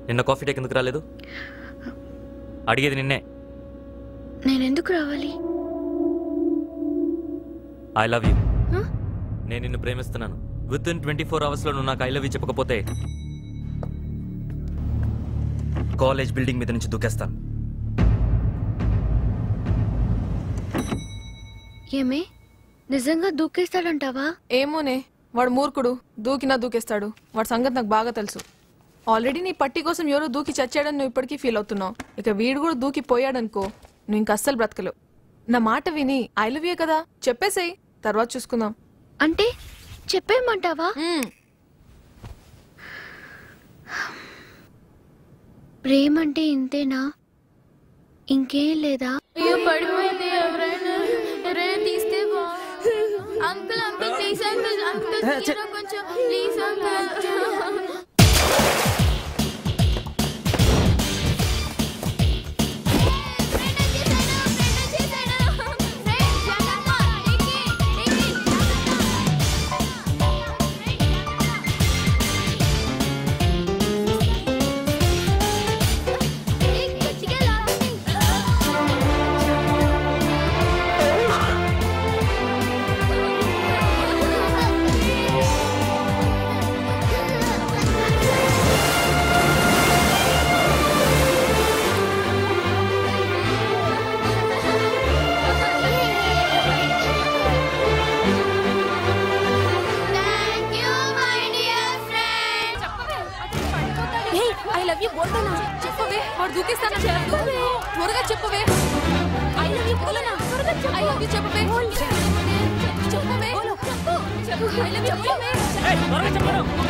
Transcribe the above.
నిన్న coffee take ఎందుకు రాలేదు? అడిగేది నిన్నే. నేనెందుకు రావాలి? I love you. నేను నిన్ను ప్రేమిస్తున్నాను. విత్ ఇన్ 24 hours లో నువ్వు నాకు ఐ లవ్ యూ చెప్పకపోతే కాలేజ్ బిల్డింగ్ మీద నుంచి దూకేస్తాను. ఏమే నిజంగా దూకేస్తాడంటావా? ఏమోనే, వాడు మూర్ఖుడు. దూకినా దూకేస్తాడు. వాడి సంగతి నాకు బాగా తెలుసు. ఆల్రెడీ నీ పట్టి కోసం ఎవరో దూకి చచ్చాడని నువ్వు ఇప్పటికీ ఫీల్ అవుతున్నావు. ఇక వీడు కూడా దూకి పోయాడనుకో, నువ్వు ఇంక అస్సలు బ్రతకలేవు. నా మాట విని ఐ లవ్ యూ కదా చెప్పేసేయ్, తర్వాత చూసుకుందాం. అంటే చెప్పేయమంటావా? ప్రేమ అంటే ఇంతేనా? ఇంకేం లేదా? పడిపోయింది. ఎవరైనా తీస్తే uncle uncle please uncle uncle కొంచెం ప్లీజ్ అంకుల్. చెప్పవే, వాడు దూకిస్తానా? త్వరగా చెప్పవే. ఐ లవ్ యూ బోలనా? ఐ లవ్ యూ చెప్పవే. చెప్పవే. ఐ లవ్ యూ చెప్పవే.